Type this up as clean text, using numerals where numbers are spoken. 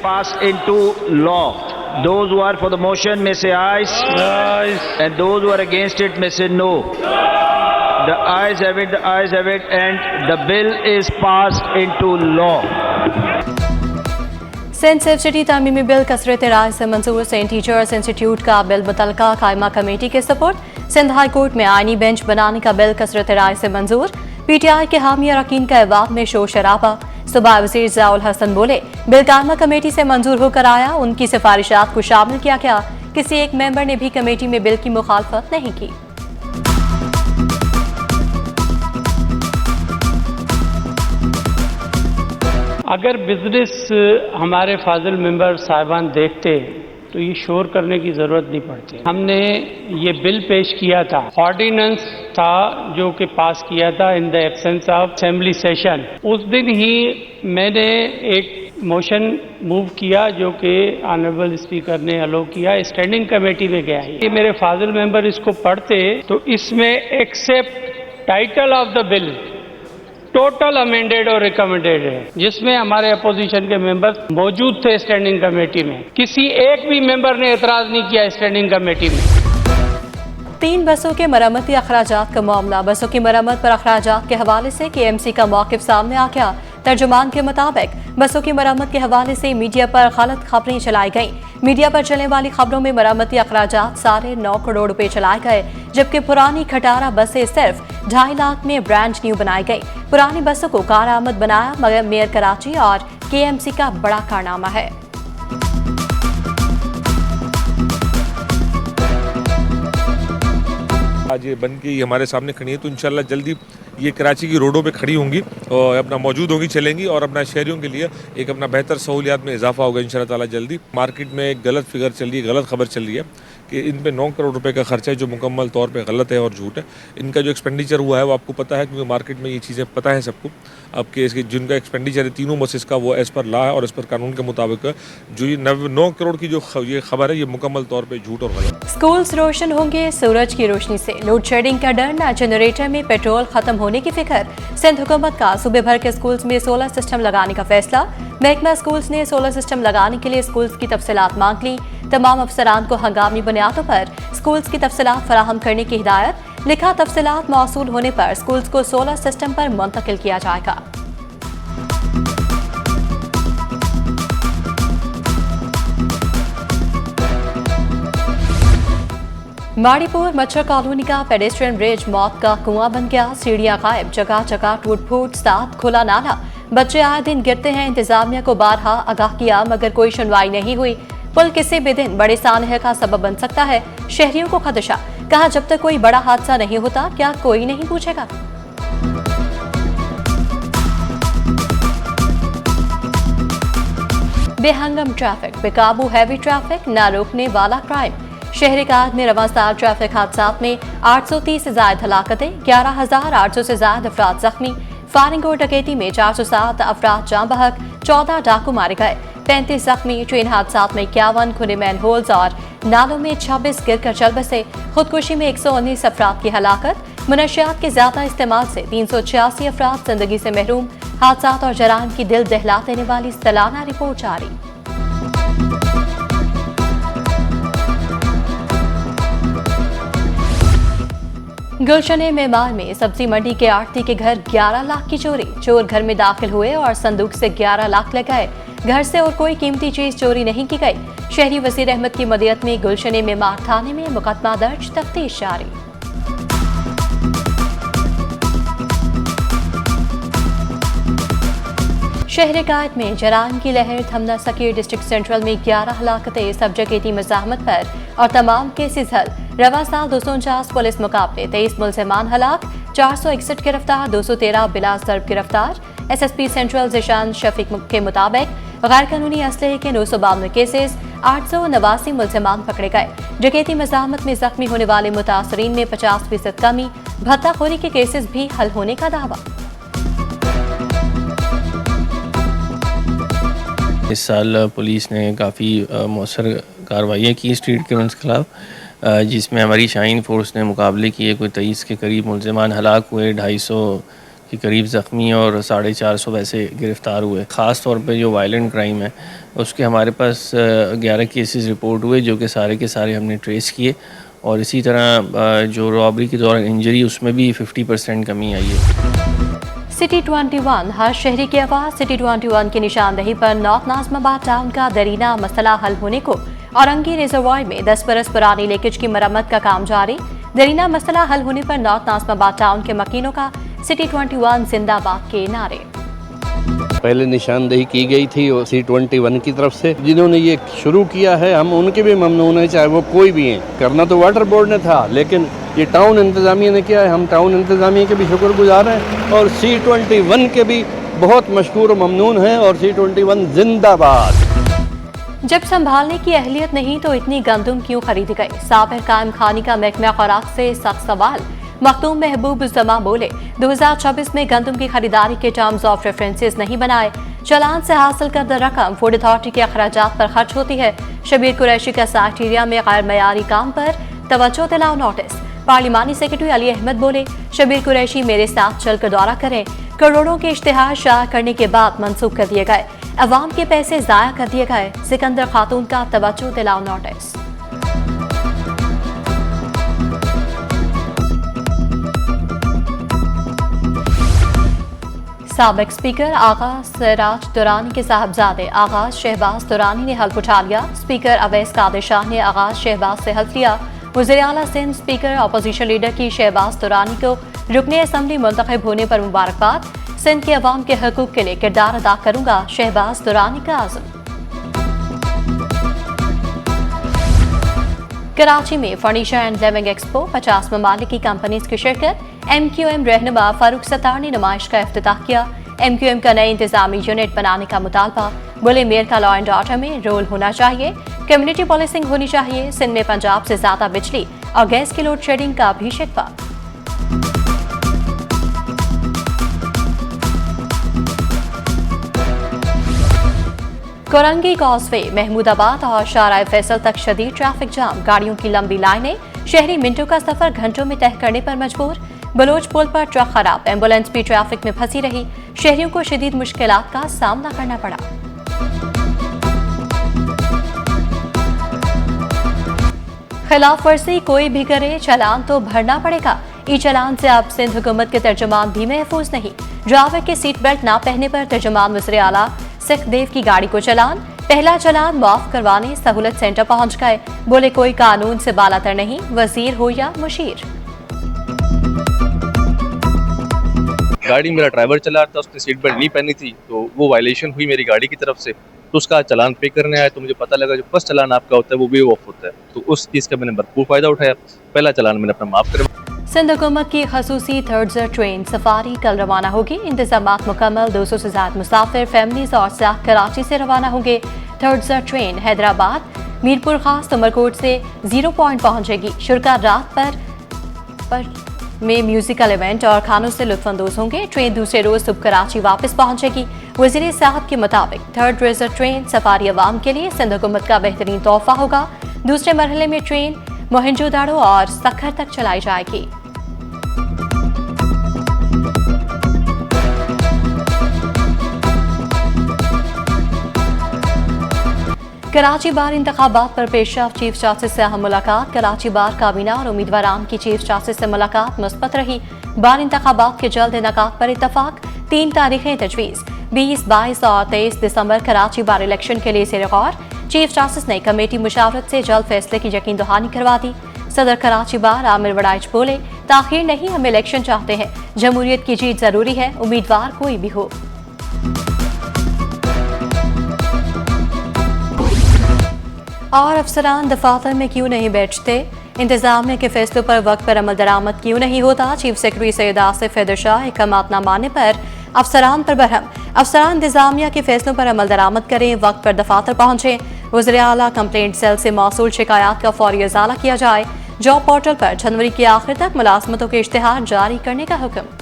passed into law. Those who are for the motion may say ayes. Ayes. And those who are against it may say no. The ayes have it, the ayes have it, and the bill is passed into law. Sindh safe city तामीमी bill कसरत राय से मंजूर। सेंट teachers institute का bill मुतलका कायमा committee के सपोर्ट। सिंध हाई कोर्ट में आईनी बेंच बनाने का बिल कसरत राय से मंजूर। पीटीआई के हामी अरकान का अवाम में शोर शराबा। सूबाई वज़ीर ज़ियाउल हसन बोले, बिल कायमा कमेटी से मंजूर होकर आया, उनकी सिफारिशात को शामिल किया गया। किसी एक मेंबर ने भी कमेटी में बिल की मुखालफत नहीं की। अगर बिजनेस हमारे फाजिल मेंबर साहिबान देखते तो ये शोर करने की जरूरत नहीं पड़ती। हमने ये बिल पेश किया था, ऑर्डिनेंस था जो कि पास किया था in the absence of assembly session. उस दिन ही मैंने एक मोशन मूव किया जो कि ऑनरेबल स्पीकर ने अलो किया, स्टैंडिंग कमेटी में गया। ये मेरे फाजिल मेंबर इसको पढ़ते तो इसमें except title of the bill total amended और रिकमेंडेड है, जिसमें हमारे अपोजिशन के मेंबर मौजूद थे स्टैंडिंग कमेटी में। किसी एक भी मेंबर ने एतराज नहीं किया स्टैंडिंग कमेटी में। 3 बसों के मरम्मती अखराजात का मामला। बसों की मरम्मत पर अखराजात के हवाले से केएमसी का मौक़िफ़ सामने आ गया। तर्जुमान के मुताबिक बसों की मरम्मत के हवाले से मीडिया पर गलत खबरें चलाई गईं। मीडिया पर चलने वाली खबरों में मरम्मती अखराजात 9.5 करोड़ रुपए चलाए गए, जबकि पुरानी खटारा बसें सिर्फ 2.5 लाख में ब्रांड न्यू बनाई गई। पुरानी बसों को कारआमद बनाया मगर मेयर कराची और केएमसी का बड़ा कारनामा है। आज ये बन के हमारे सामने खड़ी है, तो इंशाल्लाह जल्दी ये कराची की रोडों पे खड़ी होंगी और अपना मौजूद होंगी, चलेंगी और अपना शहरियों के लिए एक अपना बेहतर सहूलियात में इजाफा होगा इंशाल्लाह ताला जल्दी। मार्केट में एक गलत फिगर चल रही है, गलत खबर चल रही है कि इन पे 9 करोड़ रुपए का खर्चा है जो मुकम्मल तौर पे गलत है और झूठ है। इनका जो एक्सपेंडिचर हुआ है वो आपको पता है, क्योंकि मार्केट में ये चीज़ें पता है सबको। अब के इसके जिनका एक्सपेंडिचर है तीनों बसेस का, वो एज़ पर लॉ है और एज़ पर कानून के मुताबिक जो ये 9 करोड़ की जो ये खबर है ये मुकम्मल तौर पर झूठ और गलत। स्कूल्स रोशन होंगे सूरज की रोशनी से। लोड शेडिंग का डर न, जनरेटर में पेट्रोल खत्म होने की फिक्र। सिंध हुकूमत का सूबे भर के स्कूल्स में सोलर सिस्टम लगाने का फैसला। महकमा स्कूल्स ने सोलर सिस्टम लगाने के लिए स्कूल्स की तफसीलात मांग ली। तमाम अफसरान को हंगामी बुनियादों पर स्कूल्स की तफसीलात फराहम करने की हिदायत। लिखा तफसीलात मौसूल होने पर स्कूल्स को सोलर सिस्टम पर मुंतकिल किया जाएगा। माड़ीपुर मच्छर कॉलोनी का पेडेस्ट्रियन ब्रिज मौत का कुआं बन गया। सीढ़ियां गायब, जगह जगह टूट फूट, साथ खुला नाला। बच्चे आए दिन गिरते हैं। इंतजामिया को बारहा आगाह किया मगर कोई सुनवाई नहीं हुई। पुल किसी भी दिन बड़े सानहे का सबब बन सकता है, शहरियों को खदशा। कहा जब तक कोई बड़ा हादसा नहीं होता क्या कोई नहीं पूछेगा। बेहंगम ट्रैफिक, बेकाबू हैवी ट्रैफिक, ना रोकने वाला क्राइम। शहरी काद में रवासार ट्रैफिक हादसात में 830 से ज्यादा हलाकतें, 11,800 से ज्यादा अफराद जख्मी। फायरिंग और डकैती में 407 अफराद जाँ बहक, 14 डाकू मारे गए, 35 जख्मी। ट्रेन हादसात में 51 खुले मैन होल्स और नालों में 26 गिरकर चल बसे। खुदकुशी में 119 अफराद की हलाकत। मनशियात के ज्यादा इस्तेमाल से 386 अफराद जिंदगी से महरूम। हादसात और जराइम की दिल दहला देने वाली सालाना रिपोर्ट जारी। गुलशन मेमार में सब्जी मंडी के आड़ती के घर 11 लाख की चोरी। चोर घर में दाखिल हुए और संदूक से 11 लाख ले गए। घर से और कोई कीमती चीज चोरी नहीं की गई। शहरी वजीर अहमद की मदद में गुलशन मेमार थाने में मुकदमा दर्ज, तफ्तीश जारी। शहर कायद में जराइम की लहर थम न सकी। डिस्ट्रिक्ट सेंट्रल में 11 हलाकतें, सब्जेक्ट की मज़ाहमत पर और तमाम केसेस हल। रवा साल 249 पुलिस मुकाबले, 23 मुलजमान हलाक, 461 गिरफ्तार, 213 बिला ज़र्ब गिरफ्तार। SSP सेंट्रल जिशान शफीक के मुताबिक गैर कानूनी असलहे के 952 केसेस, 889 मुलजमान पकड़े गए। डकैती मज़ाहमत में जख्मी होने वाले मुतासरीन में 50% कमी। भत्ताखोरी के केसेस भी हल होने का दावा। इस साल पुलिस ने काफ़ी मौसर कार्रवाइयाँ की स्ट्रीट क्रिमिनल्स के खिलाफ, जिसमें हमारी शाइन फोर्स ने मुकाबले किए। कोई 23 के करीब मुलजमान हलाक हुए, 250 कि करीब ज़ख्मी और 450 वैसे गिरफ़्तार हुए। ख़ास तौर पे जो वायलेंट क्राइम है उसके हमारे पास 11 केसेस रिपोर्ट हुए, जो कि सारे के सारे हमने ट्रेस किए। और इसी तरह जो रॉबरी के दौरान इंजरी, उसमें भी 50% कमी आई है। सिटी 21 हर शहरी की आवाज़। सिटी 21 की निशानदेही पर नॉर्थ नाज़िमाबाद टाउन का दरीना मसला हल होने को औरंगी रिजर्वायर में 10 बरस पुरानी लीकेज की मरम्मत का काम जारी। दरीना मसला हल होने पर नॉर्थ नाज़िमाबाद टाउन के मकीनों का सिटी 21 जिंदाबाद के नारे। पहले निशानदेही की गई थी और C21 की तरफ से, जिन्होंने ये शुरू किया है हम उनके भी ममनून हैं, चाहे वो कोई भी हैं। करना तो वाटर बोर्ड ने था, लेकिन ये टाउन इंतज़ामिया ने किया है। हम टाउन इंतज़ामिया के भी शुक्रगुजार हैं और C21 के भी बहुत मशकूर और ममनून हैं। और C21 जिंदाबाद। जब संभालने की अहलियत नहीं तो इतनी गंदुम क्यों खरीदी गई? साबिर कायम खानी का महकमा खुराक से सख्त सवाल। मखदूम महबूब जमा बोले 2026 में गंदुम की खरीदारी के टर्म्स ऑफ रेफरेंसेस नहीं बनाए। चलान से हासिल करदा रकम फूड अथॉरिटी के अखराजात पर खर्च होती है। शबीर कुरैशी का सेक्रेटेरिया में गैर मयारी काम पर तवज्जो दिलाओ नोटिस। पार्लिमानी सेक्रेटरी अली अहमद बोले शबीर कुरैशी मेरे साथ चलकर दौरा करें। करोड़ों के इश्तिहार शाया करने के बाद मंसूख कर दिए गए। अवाम के पैसे जाया कर दिए गए। सिकंदर खातून का तवज्जो दिलाओ नोटिस। साबिक स्पीकर आगाज सिराज दुरानी के साहबजादे आगाज शहबाज दुरानी ने हल्फ उठा लिया। स्पीकर अवैस कादिर शाह ने आगाज शहबाज से हल्फ लिया। वज़ीर आला सिंध स्पीकर अपोजिशन लीडर की शहबाज दुरानी को रुकने असम्बली मुंतखब होने पर मुबारकबाद। सिंध के अवाम के हकूक के लिए किरदार अदा करूंगा, शहबाज दुरानी का आज़म। कराची में फर्नीचर एंड लिविंग एक्सपो 50 ममालिक की कंपनीज की शिरकत। MQM रहनुमा फारूक सत्तार ने नुमाइश का इफ्तिताह किया। MQM का नए इंतजामी यूनिट बनाने का मुतालबा। बोले मेयर का लॉ एंड ऑर्डर में रोल होना चाहिए, कम्युनिटी पॉलिसिंग होनी चाहिए। सिंध में पंजाब से ज्यादा बिजली और गैस की लोड शेडिंग का भी शिकवा। कोरंगी कॉजवे महमूदाबाद और शाहराह फैसल तक शदीद ट्रैफिक जाम। गाड़ियों की लंबी लाइनें, शहरी मिनटों का सफर घंटों में तय करने पर मजबूर। बलोच पुल पर ट्रक खराब, एम्बुलेंस भी ट्रैफिक में फंसी रही। शहरियों को शदीद मुश्किलात का सामना करना पड़ा। खिलाफ वर्जी कोई भी करे चालान तो भरना पड़ेगा। ई चालान से अब सिंध हुकूमत के तर्जुमान भी महफूज नहीं। ड्राइवर के सीट बेल्ट ना पहनने पर तर्जुमान वज़ीर आला सिखदेव की गाड़ी को चालान। पहला चालान माफ करवाने सहूलत सेंटर पहुंच गए। बोले कोई कानून से बालातर नहीं, वजीर हो या मुशीर। गाड़ी मेरा ड्राइवर चला रहा था, उसने सीट बेल्ट नहीं पहनी थी, तो वो वायलेशन हुई मेरी गाड़ी की तरफ से। तो उसका चालान पे करने आया तो मुझे पता लगा जो फर्स्ट चालान आपका होता है वो वेव ऑफ होता है। तो उस चीज़ का मैंने भरपूर फायदा उठाया। पहला चालान मैंने अपना माफ करवाया। सिंध हुकूमत की खसूसी थर्डजर ट्रेन सफारी कल रवाना होगी। इंतजामात मुकम्मल। 200 से ज्यादा मुसाफिर, फैमिलीज और सियाह कराची से रवाना होंगे। थर्डजर ट्रेन हैदराबाद, मीरपुर खास, उमरकोट से 0 पॉइंट पहुंचेगी। शुरका रात पर में म्यूजिकल इवेंट और खानों से लुत्फानंदोज होंगे। ट्रेन दूसरे रोज सुबह कराची वापस पहुंचेगी। वज़ीर साहब के मुताबिक थर्ड रेजर ट्रेन सफारी अवाम के लिए सिंध हुकूमत का बेहतरीन तोहफा होगा। दूसरे मरहले में ट्रेन मोहनजोदाड़ो और सखर तक चलाई जाएगी। कराची बार इंतखाबात पर पेशरफ, चीफ जस्टिस से अहम मुलाकात। कराची बार काबीना और उम्मीदवारान की चीफ जस्टिस से मुलाकात मुस्बत रही। बार इंतखाबात के जल्द इनेकाद पर इत्तफाक। 3 तारीखें तजवीज़ 20, 22 और 23 दिसंबर कराची बार इलेक्शन के लिए ज़ेर गौर। चीफ जस्टिस ने कमेटी मुशावरत से जल्द फैसले की यकीन दहानी करवा दी। सदर कराची बार आमिर वड़ाइच बोले ताखीर नहीं, हम इलेक्शन चाहते हैं। जमहूरियत की जीत जरूरी है, उम्मीदवार कोई भी हो। और अफसरान दफातर में क्यों नहीं बैठते? इंतजामिया के फैसलों पर वक्त पर अमल दरामद क्यों नहीं होता? चीफ सेक्रेटरी सैयद आसिफ हैदर शाह अहकामात न मानने पर अफसरान पर बरहम। अफसरान इंतजामिया के फैसलों पर अमल दरामद करें, वक्त पर दफातर पहुंचे। वज़ीर आला कंप्लेंट सेल से मौसूल शिकायत का फौरी इजाला किया जाए। जॉब पोर्टल पर जनवरी के आखिर तक मुलाजमतों के इश्तिहार जारी करने का हुक्म।